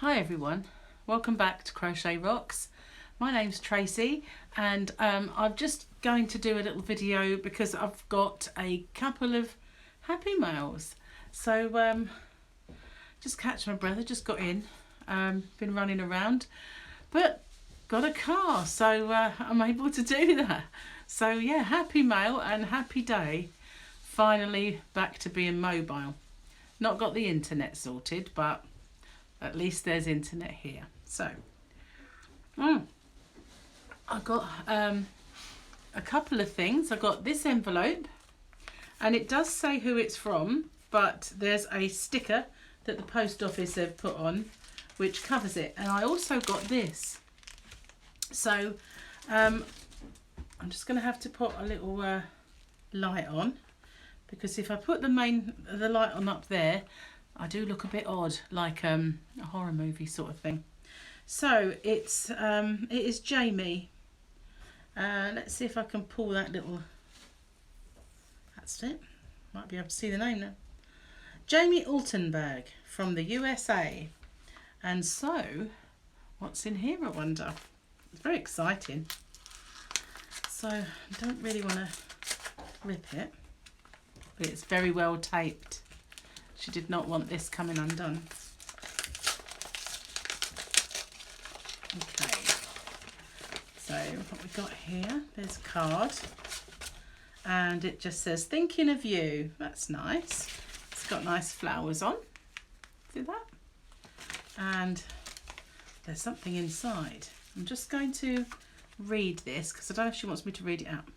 Hi everyone, welcome back to Crochet Rocks. My name's Tracy and I'm just going to do a little video because I've got a couple of happy mails. So just catch my breath, I just got in, been running around, but got a car, so I'm able to do that. So yeah, happy mail and happy day, finally back to being mobile. Not got the internet sorted, but at least there's internet here. So I got a couple of things. I got this envelope and it does say who it's from, but there's a sticker that the post office have put on which covers it. And I also got this. So I'm just going to have to put a little light on, because if I put the light on up there, I do look a bit odd, like a horror movie sort of thing. So it is Jamie. Let's see if I can pull that little. That's it. Might be able to see the name now. Jamie Altenberg from the USA. And so, what's in here, I wonder? It's very exciting. So I don't really want to rip it, but it's very well taped. She did not want this coming undone. Okay, so what we got here, there's a card and it just says thinking of you. That's nice. It's got nice flowers on. See that? And there's something inside. I'm just going to read this because I don't know if she wants me to read it out.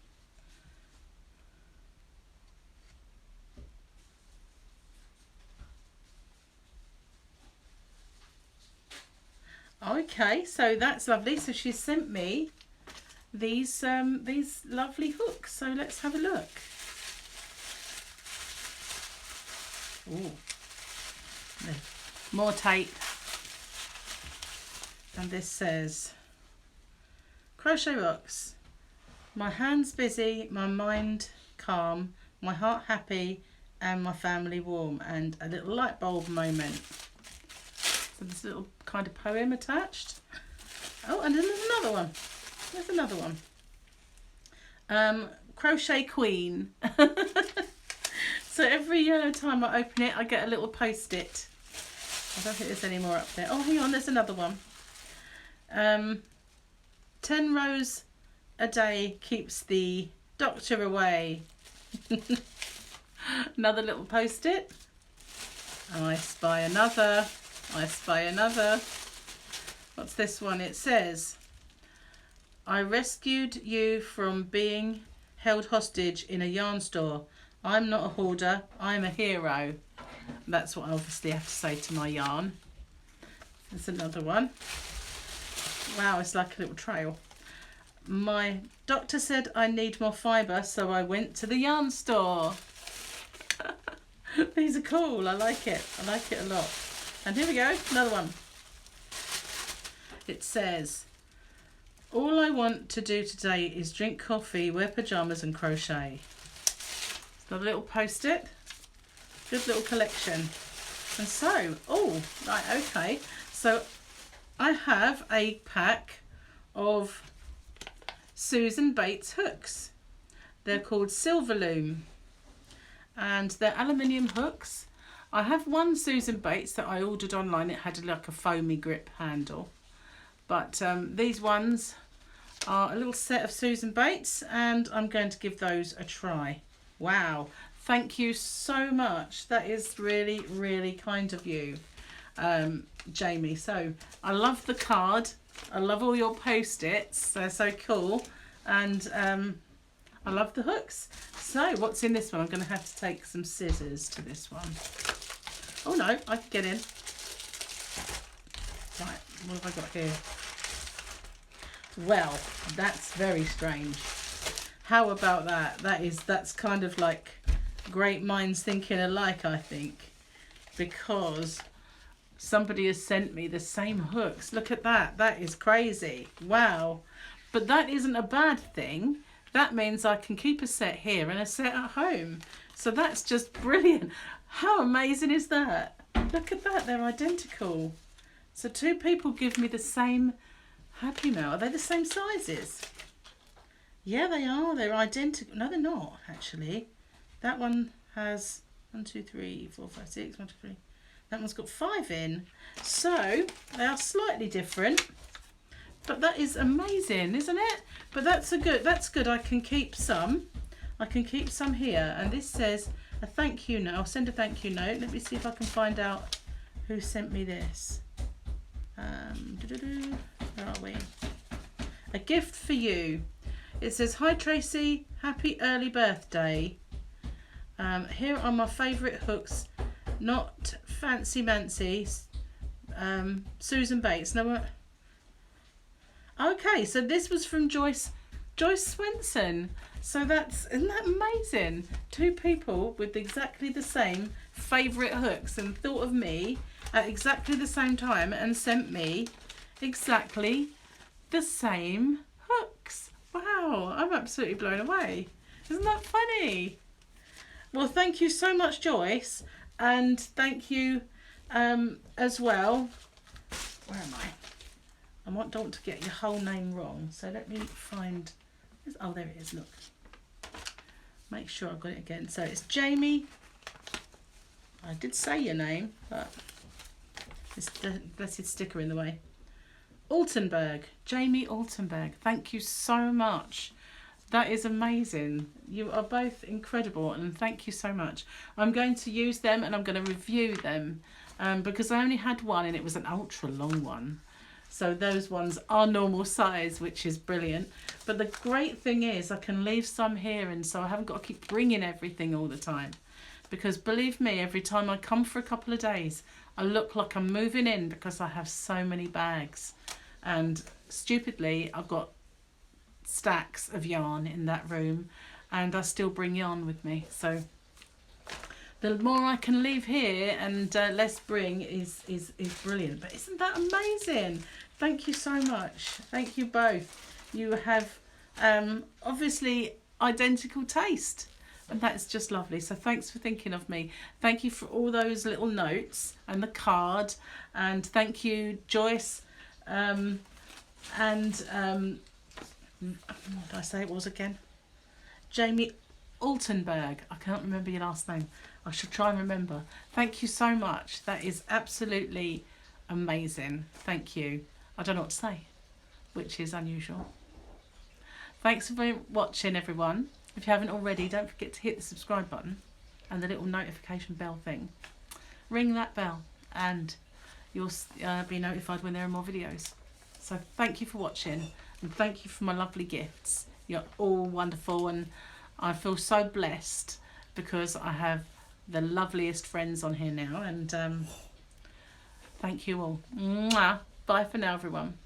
Okay, so that's lovely. So she sent me these lovely hooks. So let's have a look. Ooh, more tape. And this says, Crochet Rocks. My hands busy, my mind calm, my heart happy, and my family warm. And a little light bulb moment. So this little kind of poem attached. Oh, and then there's another one. There's another one. Crochet Queen. So every time I open it, I get a little post-it. I don't think there's any more up there. Oh, hang on, there's another one. 10 rows a day keeps the doctor away. Another little post-it. I spy another. I spy another. What's this one? It says, I rescued you from being held hostage in a yarn store. I'm not a hoarder, I'm a hero. That's what I obviously have to say to my yarn. There's another one. Wow, it's like a little trail. My doctor said I need more fibre, so I went to the yarn store. These are cool, I like it. I like it a lot. And here we go, another one. It says, all I want to do today is drink coffee, wear pyjamas and crochet. It's got a little post-it. Good little collection. And so, oh, right, okay. So I have a pack of Susan Bates hooks. They're called Silverloom. And they're aluminium hooks. I have one Susan Bates that I ordered online. It had like a foamy grip handle. But these ones are a little set of Susan Bates and I'm going to give those a try. Wow. Thank you so much. That is really, really kind of you, Jamie. So I love the card. I love all your post-its. They're so cool. And I love the hooks. So what's in this one? I'm going to have to take some scissors to this one. Oh no, I can get in. Right, what have I got here? Well, that's very strange. How about that? That's kind of like great minds thinking alike, I think. Because somebody has sent me the same hooks. Look at that. That is crazy. Wow. But that isn't a bad thing. That means I can keep a set here and a set at home. So that's just brilliant. How amazing is that? Look at that, they're identical. So 2 people give me the same Happy Mail. Are they the same sizes? Yeah, they are. They're identical. No, they're not, actually. That one has 1, 2, 3, 4, 5, 6, 1, 2, 3. That one's got 5 in. So they are slightly different. But that is amazing, isn't it? But that's good. I can keep some. I can keep some here. And this says a thank you note. I'll send a thank you note. Let me see if I can find out who sent me this. Where are we? A gift for you. It says, "Hi Tracy, happy early birthday. Here are my favourite hooks. Not fancy mancy. Susan Bates." No. Okay, so this was from Joyce Swenson. So isn't that amazing? 2 people with exactly the same favourite hooks and thought of me at exactly the same time and sent me exactly the same hooks. Wow, I'm absolutely blown away. Isn't that funny? Well, thank you so much, Joyce, and thank you as well. Where am I? I don't want to get your whole name wrong, so let me find. Oh, there it is. Look. Make sure I've got it again. So it's Jamie. I did say your name, but it's the blessed sticker in the way. Altenberg. Jamie Altenberg. Thank you so much. That is amazing. You are both incredible, and thank you so much. I'm going to use them and I'm going to review them because I only had one and it was an ultra long one. So those ones are normal size, which is brilliant. But the great thing is I can leave some here, and so I haven't got to keep bringing everything all the time. Because believe me, every time I come for a couple of days, I look like I'm moving in because I have so many bags. And stupidly, I've got stacks of yarn in that room, and I still bring yarn with me. So the more I can leave here and less bring is brilliant. But isn't that amazing? Thank you so much. Thank you both. You have obviously identical taste, and that's just lovely. So thanks for thinking of me. Thank you for all those little notes and the card, and thank you, Joyce. What did I say it was again? Jamie Altenberg. I can't remember your last name. I should try and remember. Thank you so much. That is absolutely amazing. Thank you. I don't know what to say, which is unusual. Thanks for watching, everyone. If you haven't already, don't forget to hit the subscribe button and the little notification bell thing. Ring that bell and you'll be notified when there are more videos. So thank you for watching, and thank you for my lovely gifts. You're all wonderful, and I feel so blessed because I have the loveliest friends on here now, and thank you all. Mwah. Bye for now, everyone.